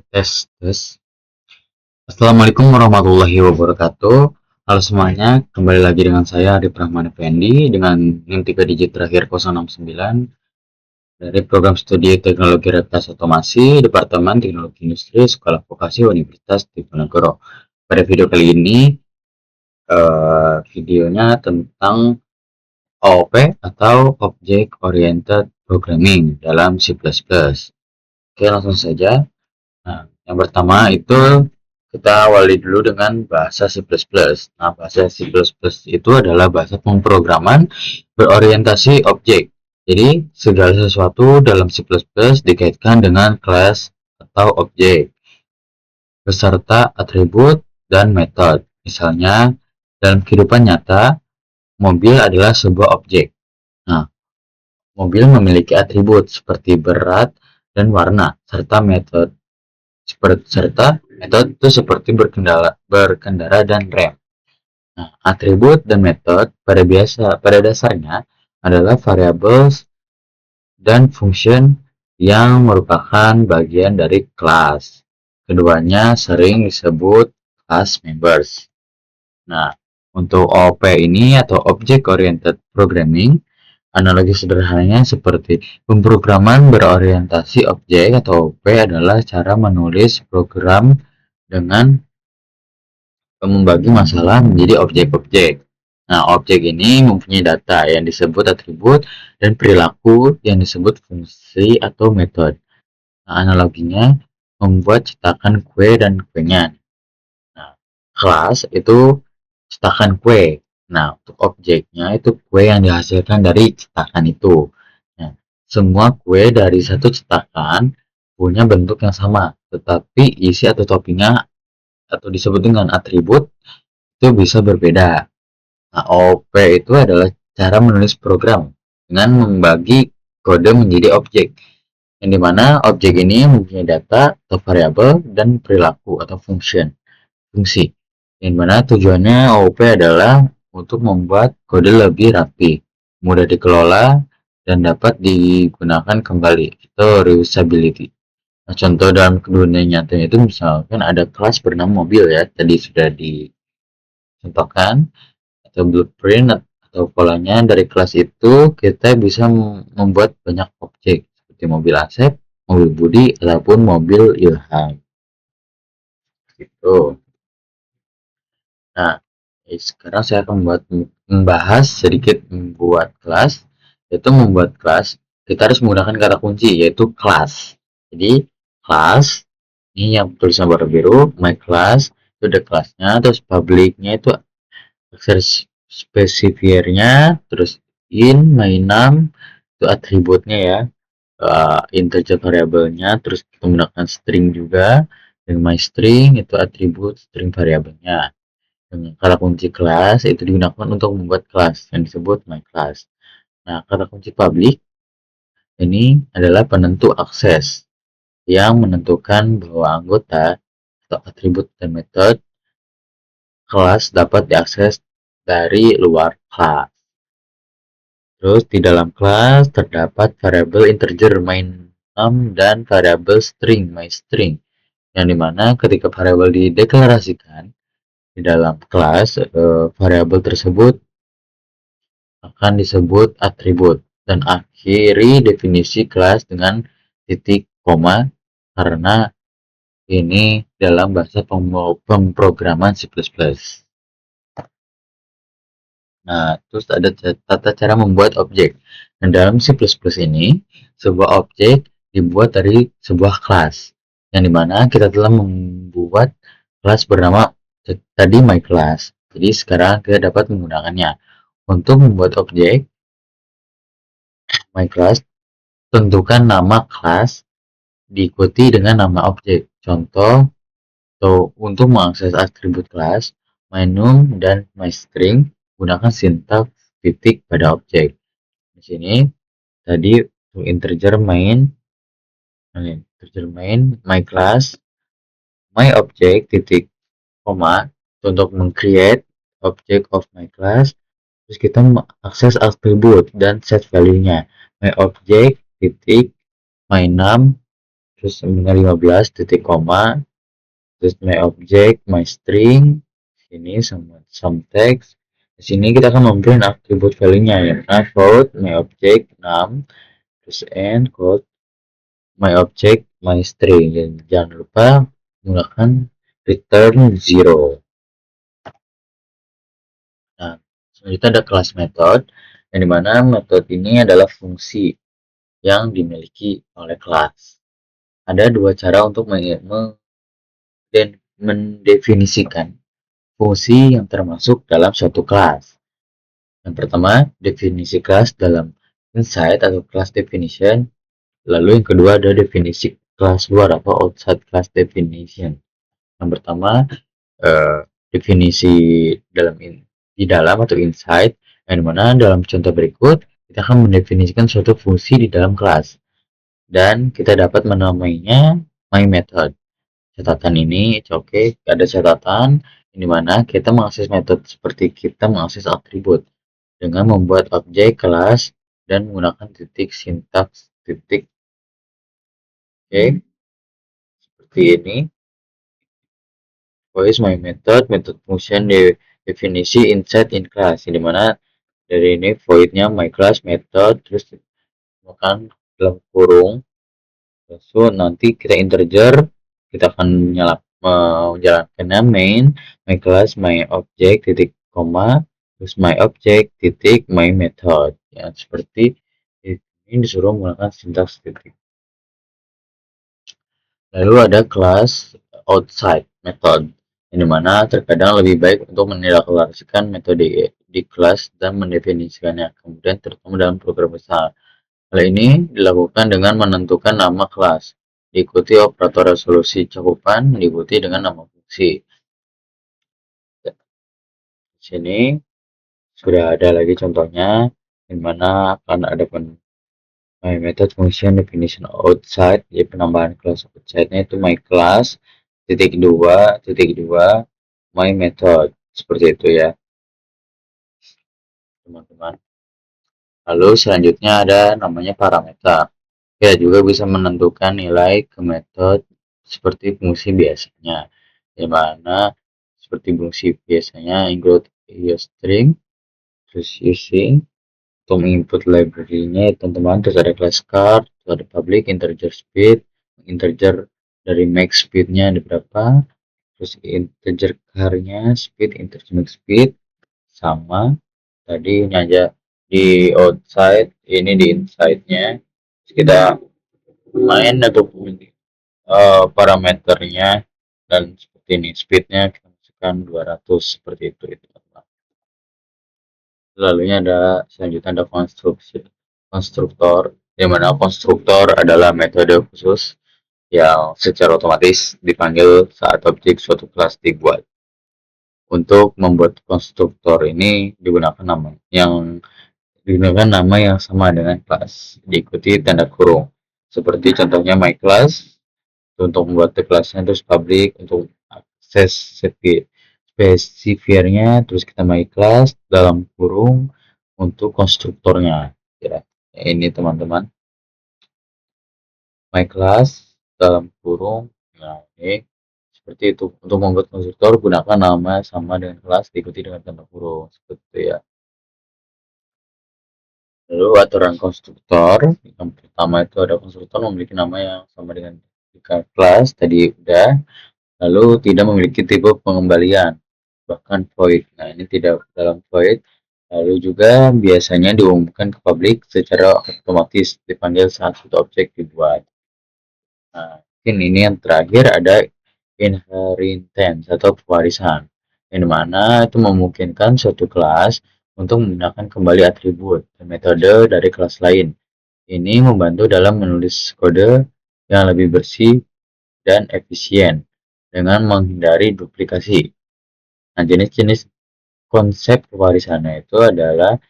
Tes. Assalamualaikum warahmatullahi wabarakatuh. Halo semuanya, kembali lagi dengan saya Arif Rahman Effendi dengan NIM 3 digit terakhir 069 dari program studi Teknologi Realitas Otomasi Departemen Teknologi Industri Sekolah Vokasi Universitas Diponegoro. Pada video kali ini videonya tentang OOP atau Object Oriented Programming dalam C++. Oke, langsung saja. Nah, yang pertama itu kita awali dulu dengan bahasa C++. Nah, bahasa C++ itu adalah bahasa pemrograman berorientasi objek. Jadi, segala sesuatu dalam C++ dikaitkan dengan kelas atau objek, beserta atribut dan metode. Misalnya, dalam kehidupan nyata, mobil adalah sebuah objek. Nah, mobil memiliki atribut seperti berat dan warna, serta metode itu seperti berkendara dan rem. Nah, atribut dan metode pada dasarnya adalah variabel dan function yang merupakan bagian dari kelas. Keduanya sering disebut class members. Nah, untuk OOP ini atau Object Oriented Programming, analogi sederhananya seperti pemrograman berorientasi objek atau OP adalah cara menulis program dengan membagi masalah menjadi objek-objek. Nah, objek ini mempunyai data yang disebut atribut dan perilaku yang disebut fungsi atau metode. Nah, analoginya membuat cetakan kue dan kuenya. Nah, kelas itu cetakan kue. Nah, untuk objeknya itu kue yang dihasilkan dari cetakan itu. Nah, semua kue dari satu cetakan punya bentuk yang sama, tetapi isi atau toppingnya atau disebut dengan atribut itu bisa berbeda. Nah, OOP itu adalah cara menulis program dengan membagi kode menjadi objek, yang dimana objek ini mempunyai data atau variabel dan perilaku atau fungsi, yang mana tujuannya OOP adalah untuk membuat kode lebih rapi, mudah dikelola, dan dapat digunakan kembali atau reusability. Nah, contoh dalam dunia nyatanya itu misalkan ada kelas bernama mobil ya, tadi sudah dicontohkan, atau blueprint atau polanya dari kelas itu kita bisa membuat banyak objek seperti mobil Asep, mobil Budi, ataupun mobil Ilham. Gitu. Nah, sekarang saya akan membahas sedikit membuat kelas. Yaitu membuat kelas, kita harus menggunakan kata kunci yaitu kelas. Jadi kelas ini yang tulisan warna biru, my class itu ada kelasnya, terus publicnya itu akses spesifiernya, terus my name itu atributnya ya, integer variabelnya, terus kita menggunakan string juga, dan my string itu atribut string variabelnya. Kata kunci kelas itu digunakan untuk membuat kelas yang disebut my class. Nah, kata kunci public ini adalah penentu akses yang menentukan bahwa anggota atau atribut dan metode kelas dapat diakses dari luar kelas. Terus di dalam kelas terdapat variabel integer main name dan variabel string my string, yang dimana ketika variabel dideklarasikan di dalam kelas, variabel tersebut akan disebut atribut, dan akhiri definisi kelas dengan titik koma karena ini dalam bahasa pemrograman C++. Nah, terus ada tata cara membuat objek. Dan dalam C++ ini, sebuah objek dibuat dari sebuah kelas, yang dimana kita telah membuat kelas bernama tadi my class. Jadi sekarang kita dapat menggunakannya. Untuk membuat objek my class, tentukan nama kelas diikuti dengan nama objek. Contoh, untuk mengakses atribut kelas, my num dan my string, gunakan sintaks titik pada objek. Di sini tadi integer main my class my object titik koma untuk meng-create object of my class. Terus kita mengakses atribut dan set value-nya my object titik my name terus 15 titik koma, terus my object, my string, sini sama some text. Di sini kita akan memprint atribut value-nya ya. Nah, float my object 6, terus end quote my object my string. Dan jangan lupa menggunakan return 0. Nah, selanjutnya ada class method, yang dimana metode ini adalah fungsi yang dimiliki oleh kelas. Ada dua cara untuk mendefinisikan fungsi yang termasuk dalam suatu kelas. Yang pertama, definisi kelas dalam inside atau class definition. Lalu yang kedua ada definisi kelas luar atau outside class definition. Yang pertama, eh, definisi dalam di dalam atau inside, yang dimana dalam contoh berikut kita akan mendefinisikan suatu fungsi di dalam kelas dan kita dapat menamainya my method. Catatan ini oke, ada catatan di mana kita mengakses metode seperti kita mengakses atribut dengan membuat objek kelas dan menggunakan titik sintaks titik. Oke, seperti ini. Voice my method function definisi inside in class, di mana dari ini voidnya my class method, terus makan dalam kurung, so nanti kita integer, kita akan menjalankannya main my class my object titik koma, terus my object titik my method ya, seperti ini disuruh menggunakan sintaks titik. Lalu ada kelas outside method, yang dimana terkadang lebih baik untuk menindaklanjuti metode di kelas dan mendefinisikannya kemudian terutama dalam program besar. Hal ini dilakukan dengan menentukan nama kelas, diikuti operator resolusi cakupan, diikuti dengan nama fungsi. Di sini sudah ada lagi contohnya, di mana akan ada my method function definition outside, jadi penambahan kelas outside-nya itu my class titik dua my method, seperti itu ya teman-teman. Lalu selanjutnya ada namanya parameter. Ya, juga bisa menentukan nilai ke metode seperti fungsi biasanya, di mana seperti fungsi biasanya include string, terus using untuk input library-nya teman-teman, terus ada class card, terus ada public integer speed, integer dari max speed-nya ada berapa, terus integer car-nya speed, integer max speed, sama tadi ini aja di outside, ini di inside-nya. Kita main untuk parameternya dan seperti ini speednya kita masukkan 200 seperti itu teman-teman. Lalunya ada selanjutnya ada konstruktor, di mana konstruktor adalah metode khusus yang secara otomatis dipanggil saat objek suatu kelas dibuat. Untuk membuat konstruktor ini digunakan nama yang sama dengan kelas, diikuti tanda kurung. Seperti contohnya my class untuk membuat kelasnya, terus public untuk akses spesifiernya, terus kita my class dalam kurung untuk konstruktornya ya. Ini teman-teman my class dalam kurung, nah ini seperti itu. Untuk membuat konstruktor gunakan nama sama dengan kelas diikuti dengan tanda kurung seperti itu ya. Lalu aturan konstruktor, yang pertama itu ada konstruktor memiliki nama yang sama dengan kelas tadi udah, lalu tidak memiliki tipe pengembalian bahkan void. Nah, ini tidak dalam void. Lalu juga biasanya diumumkan ke publik secara otomatis dipanggil saat suatu objek dibuat. Nah, mungkin ini yang terakhir ada inheritance atau pewarisan, yang dimana itu memungkinkan suatu kelas untuk menggunakan kembali atribut dan metode dari kelas lain. Ini membantu dalam menulis kode yang lebih bersih dan efisien dengan menghindari duplikasi. Nah, jenis-jenis konsep pewarisannya itu adalah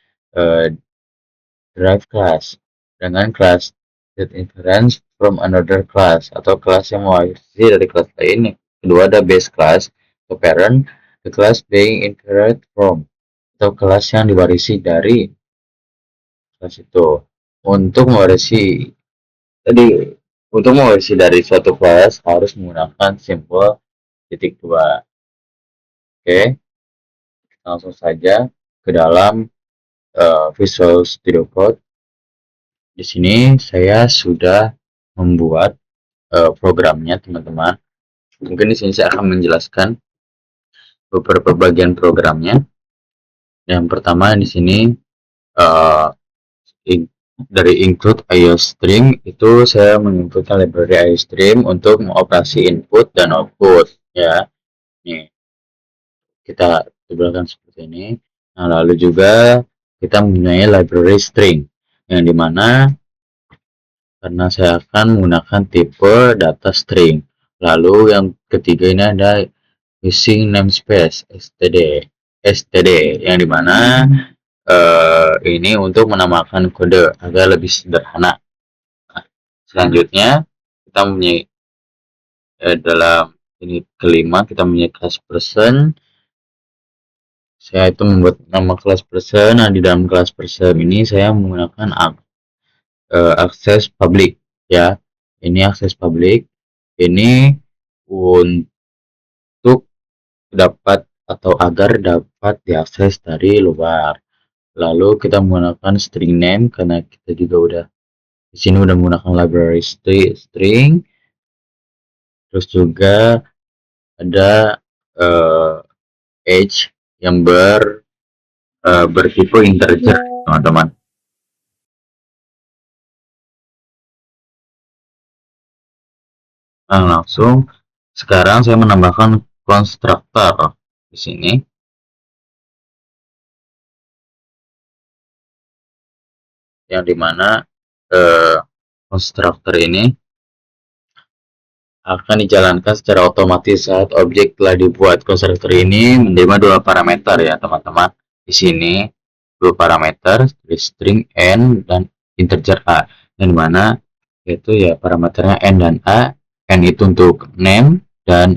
derived class dengan class that inherits from another class atau kelas yang mewarisi dari kelas lain. Kedua ada base class atau parent, the class being inherited from atau kelas yang diwarisi dari kelas itu. Untuk mewarisi tadi untuk mengisi dari suatu kelas harus menggunakan simbol titik dua. Oke, langsung saja ke dalam Visual Studio Code. Di sini saya sudah membuat programnya, teman-teman. Mungkin di sini saya akan menjelaskan beberapa bagian programnya. Yang pertama di sini uh, dari include IOStream itu saya menginputkan library IOStream untuk mengoperasi input dan output ya. Nih, kita tabelkan seperti ini. Nah, lalu juga kita mempunyai library string yang dimana karena saya akan menggunakan tipe data string. Lalu yang ketiga ini ada using namespace std yang dimana ini untuk menamakan kode agar lebih sederhana. Nah, selanjutnya kita mempunyai dalam ini kelima kita mempunyai class person. Saya itu membuat nama class person. Nah, di dalam class person ini saya menggunakan akses public ya. Ini akses public. Ini untuk dapat atau agar dapat diakses dari luar. Lalu kita menggunakan string name karena kita juga udah di sini udah menggunakan library string. Terus juga ada age yang bertipe integer, teman-teman. Nah, langsung sekarang saya menambahkan konstruktor di sini. Yang dimana konstruktor ini akan dijalankan secara otomatis saat objek telah dibuat. Konstruktor ini menerima dua parameter ya, teman-teman. Di sini dua parameter, string n dan integer a, yang dimana itu ya parameternya n dan a. N itu untuk name dan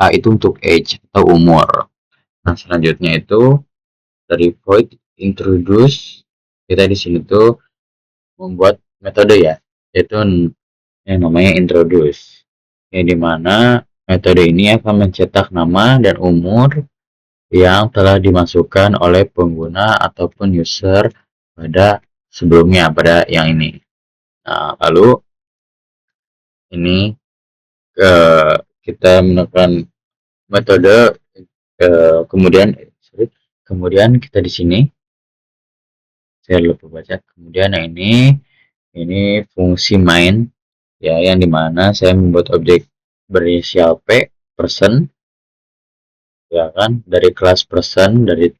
a itu untuk age atau umur. Nah, selanjutnya itu dari void introduce, kita di sini tuh membuat metode ya, yaitu yang namanya introduce, yang dimana metode ini akan mencetak nama dan umur yang telah dimasukkan oleh pengguna ataupun user pada sebelumnya, pada yang ini. Nah, lalu ini kita menekan metode kemudian kita di sini saya lupa baca. Kemudian yang ini fungsi main ya, yang dimana saya membuat objek berinisial P person ya kan, dari kelas person, dari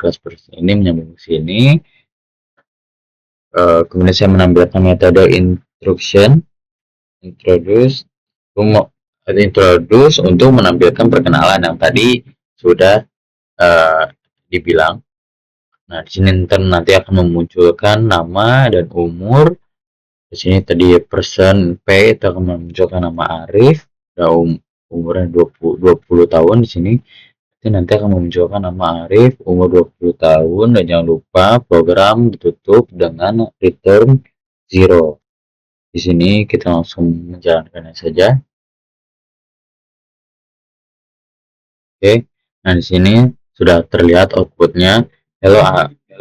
kelas person ini menyambung ke sini. Kemudian saya menampilkan metode introduce untuk menampilkan perkenalan yang tadi sudah dibilang. Nah, di sini nanti akan memunculkan nama dan umur. Di sini tadi person P itu akan memunculkan nama Arif dan umurnya 20 tahun. Di sini nanti akan memunculkan nama Arif, umur 20 tahun, dan jangan lupa program ditutup dengan return 0. Di sini kita langsung menjalankannya saja. Oke, nah di sini sudah terlihat outputnya. Hello,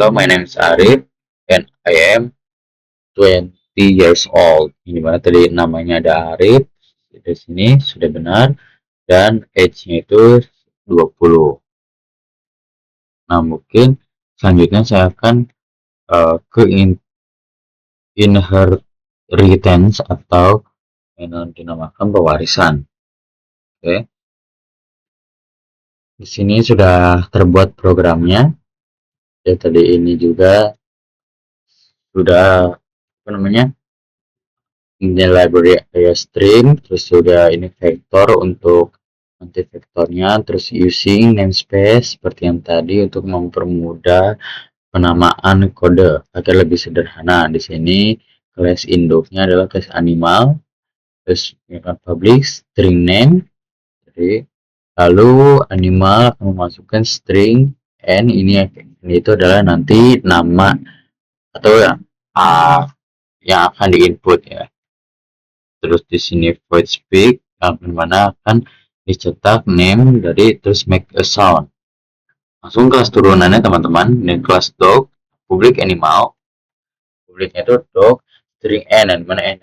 my name is Arif and I am 20 years old. Ini mana tadi namanya ada Arif, di sini sudah benar, dan age-nya itu 20. Nah, mungkin selanjutnya saya akan ke inheritance atau yang dinamakan pewarisan. Oke. Di sini sudah terbuat programnya. Ya, tadi ini juga sudah apa namanya? Ini library IOStream, terus juga ini vektor untuk nanti vektornya, terus using namespace seperti yang tadi untuk mempermudah penamaan kode agar lebih sederhana. Di sini class induknya adalah class animal, terus public string name. Jadi lalu animal akan memasukkan string n, ini itu adalah nanti nama atau yang akan diinput ya. terus di sini void speak, yang mana akan dicetak name dari terus make a sound. Langsung kelas turunannya teman-teman. Ini kelas dog, public animal. Publiknya itu dog, string n, dan mana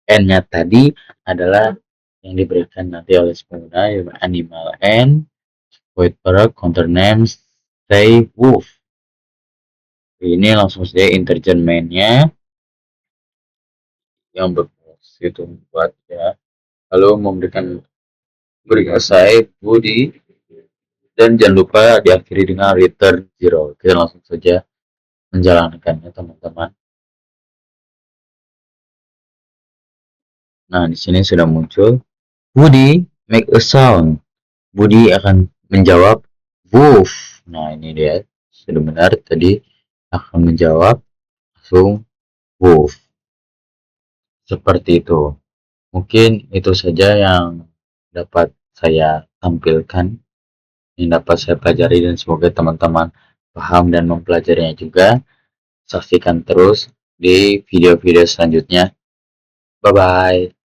n-nya tadi adalah yang diberikan nanti oleh si pengguna, yaitu animal n, void product, counter names, say wolf. Ini langsung saja integer main-nya yang berfungsi itu buat ya. Lalu berikan saya Budi, dan jangan lupa diakhiri dengan return 0. Kita langsung saja menjalankannya teman-teman. Nah, di sini sudah muncul Budi make a sound. Budi akan menjawab wolf. Nah, ini dia. Sudah benar tadi akan menjawab langsung wolf. Seperti itu. Mungkin itu saja yang dapat saya tampilkan, yang dapat saya pelajari, dan semoga teman-teman paham dan mempelajarinya juga. Saksikan terus di video-video selanjutnya. Bye-bye.